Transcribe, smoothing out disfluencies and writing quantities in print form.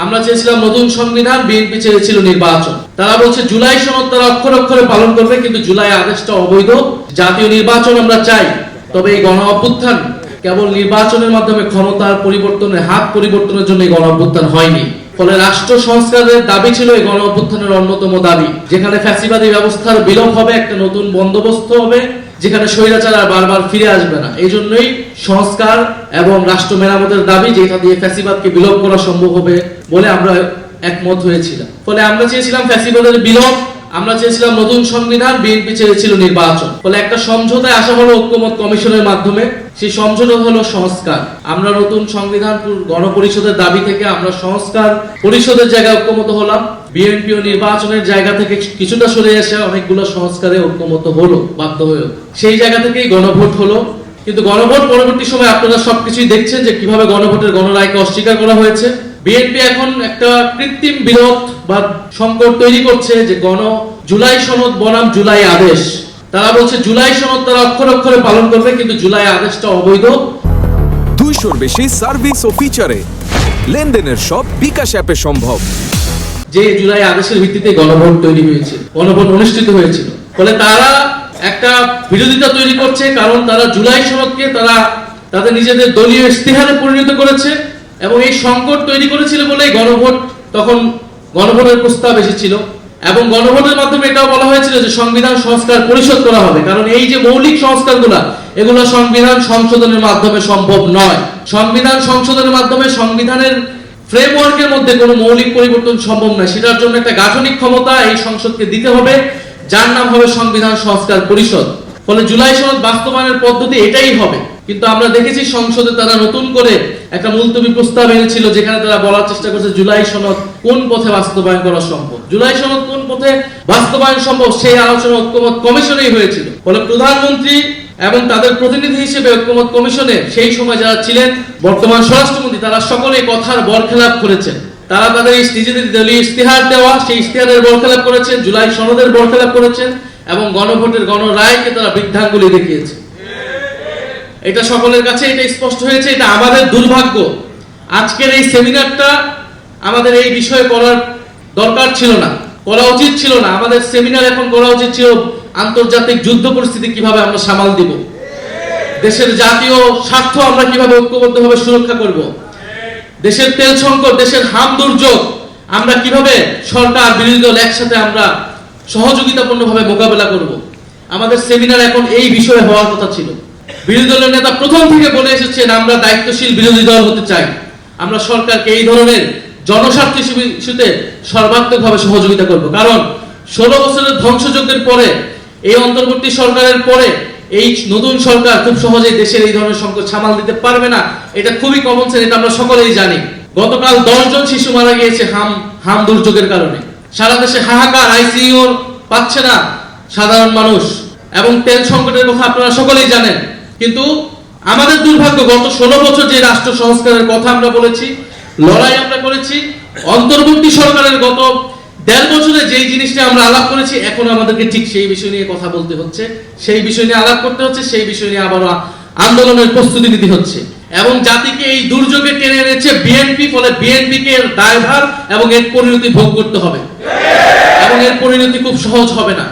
আমরা চেয়েছিলাম নতুন সংবিধান, বিএনপি চেয়েছিল নির্বাচন। তারা বলছে জুলাই সনদ তারা অক্ষরে অক্ষরে পালন করবে, কিন্তু জুলাই আদেশটা অবৈধ। জাতীয় নির্বাচন আমরা চাই, তবে এই গণ অভ্যুত্থান কেবল নির্বাচনের মাধ্যমে ক্ষমতার পরিবর্তনের হাত পরিবর্তনের জন্য গণ অভ্যুত্থান হয়নি। ফলে রাষ্ট্র সংস্কারের দাবি ছিল এই গণ অভ্যুত্থানের অন্যতম দাবি, যেখানে ফ্যাসিবাদী ব্যবস্থার বিলোপ হবে, একটা নতুন বন্দোবস্ত হবে, যেখানে স্বৈরাচার আর বারবার ফিরে আসবে না। এই জন্যই সংস্কার এবং রাষ্ট্র মেরামতের দাবি, যেটা দিয়ে ফ্যাসিবাদকে বিলোপ করা সম্ভব হবে বলে আমরা একমত হয়েছিলাম। ফলে আমরা চেয়েছিলাম ফ্যাসিবাদের বিলোপ, আমরা চেয়েছিলাম নতুন সংবিধান, বিএনপি চেয়েছিল নির্বাচন। ফলে একটা সমঝোতায় আসা হলো ঐক্যমত কমিশনের মাধ্যমে। সেই সমঝোতা হলো সংস্কার। আমরা নতুন সংবিধান গণপরিষদের দাবি থেকে আমরা সংস্কার পরিষদের জায়গায় ঐক্যমত হলাম। বিএনপি ও নির্বাচনের জায়গা থেকে কিছুটা সরে এসে অনেকগুলো সংস্কারে ঐক্যমত হলো বাধ্য হয়ে। সেই জায়গা থেকেই গণভোট হলো। কিন্তু গণভোট পরবর্তী সময় আপনারা সবকিছুই দেখছেন যে কিভাবে গণভোটের গণরায়কে অস্বীকার করা হয়েছে। বিএনপি এখন একটা কৃত্রিম বিরোধ বা সংকট তৈরি করছে যে জুলাই সনদ বনাম জুলাই আদেশ। তারা বলছে জুলাই সনদ তারা অক্ষরে অক্ষরে পালন করবে, কিন্তু জুলাই আদেশটা অবৈধ। 200-র বেশি সার্ভিস ও ফিচারে লেনদেনের সব বিকাশ অ্যাপে সম্ভব। যে জুলাই আদেশের ভিত্তিতে গণভোট তৈরি হয়েছে, গণভোট অনুষ্ঠিত হয়েছিল। ফলে তারা একটা বিরোধিতা তৈরি করছে, কারণ তারা জুলাই সনদকে তারা তাদের নিজেদের দলীয় ইশতেহারে পরিণত করেছে এবং এই সংকট তৈরি করেছিল বলেই গণভোট, তখন গণভোটের প্রস্তাব এসেছিল এবং গণভোটের মাধ্যমে এটাও বলা হয়েছিল যে সংবিধান সংস্কার পরিষদ করা হবে, কারণ এই যে মৌলিক সংস্কারগুলো এগুলো সংবিধান সংশোধনের মাধ্যমে সম্ভব নয়। সংবিধান সংশোধনের মাধ্যমে সংবিধানের ফ্রেমওয়ার্কের মধ্যে কোনো মৌলিক পরিবর্তন সম্ভব নয়। সেটার জন্য একটা গাঠনিক ক্ষমতা এই সংসদকে দিতে হবে, যার নাম হবে সংবিধান সংস্কার পরিষদ। ফলে জুলাই সনদ বাস্তবায়নের পদ্ধতি এটাই হবে। কিন্তু আমরা দেখেছি সংসদে তারা নতুন করে একটা মুলতবি প্রস্তাব এনেছিল, যেখানে তারা বলার চেষ্টা করছে জুলাই সনদ কোন পথে বাস্তবায়ন করা সম্ভব, জুলাই সনদ কোন পথে বাস্তবায়ন সম্ভব, সেই আলোচনা ঐক্যমত কমিশনেই হয়েছিল। ফলে প্রধানমন্ত্রী এবং তাদের প্রতিনিধি হিসেবে ঐক্যমত কমিশনে সেই সময় যারা ছিলেন, বর্তমান স্বরাষ্ট্রমন্ত্রী, তারা সকলে কথার বরখেলাপ করেছেন। তারা তাদের নিজেদের দলীয় ইশতেহার দেওয়া সেই ইশতেহারের বরখেলাপ করেছেন, জুলাই সনদের বরখেলাপ করেছেন এবং গণভোটের গণরায়কে তারা বৃদ্ধাঙ্গুলি দেখিয়েছে। এটা সকলের কাছে এটা স্পষ্ট হয়েছে। এটা আমাদের দুর্ভাগ্য। আজকের এই সেমিনারটা আমাদের এই বিষয়ে করার দরকার ছিল না, করা উচিত ছিল না। আমাদের সেমিনার এখন করা উচিত ছিল আন্তর্জাতিক যুদ্ধ পরিস্থিতি কিভাবে আমরা সামাল দিব, দেশের জাতীয় স্বার্থ আমরা কিভাবে ঐক্যবদ্ধভাবে সুরক্ষা করব, দেশের তেল সংকট, দেশের হাম দুর্যোগ আমরা কিভাবে সরকার বিরোধী দল একসাথে আমরা সহযোগিতাপূর্ণভাবে মোকাবেলা করব। আমাদের সেমিনার এখন এই বিষয়ে হওয়ার কথা ছিল। বিরোধী দলের নেতা প্রথম থেকে বলে এসেছেন আমরা দায়িত্বশীল বিরোধী দল হতে চাই, আমরা সরকারকে এই ধরনের জনস্বার্থ ইস্যুতে সর্বাত্মকভাবে সহযোগিতা করব। কারণ 16 বছরের ধ্বংসযজ্ঞের পরে, এই অন্তর্বর্তী সরকারের পরে এই নতুন সরকার খুব সহজেই দেশের এই ধরনের সংকট সামাল দিতে পারবে না। এটা খুবই কমন সেন্স, এটা আমরা সকলেই জানি। গতকাল 10 জন শিশু মারা গিয়েছে হাম দুর্যোগের কারণে। সারা দেশে হাহাকার, আইসিইউ পাচ্ছে না সাধারণ মানুষ, এবং তেল সংকটের কথা আপনারা সকলেই জানেন। কিন্তু আমাদের দুর্ভাগ্য, গত 16 বছর যে রাষ্ট্র সংস্কারের কথা আমরা বলেছি, লড়াই আমরা করেছি, অন্তর্বর্তী সরকারের গত 1.5 বছরে যেই জিনিসটা আমরা আলাপ করেছি, এখন আমাদেরকে ঠিক সেই বিষয় নিয়ে কথা বলতে হচ্ছে, সেই বিষয় নিয়ে আলাপ করতে হচ্ছে, সেই বিষয় নিয়ে আবারও আন্দোলনের প্রস্তুতি নিতে হচ্ছে। এবং জাতিকে এই দুর্যোগে টেনে এনেছে বিএনপি। ফলে বিএনপিকে এর দায়ভার এবং এর পরিণতি ভোগ করতে হবে, এবং এর পরিণতি খুব সহজ হবে না।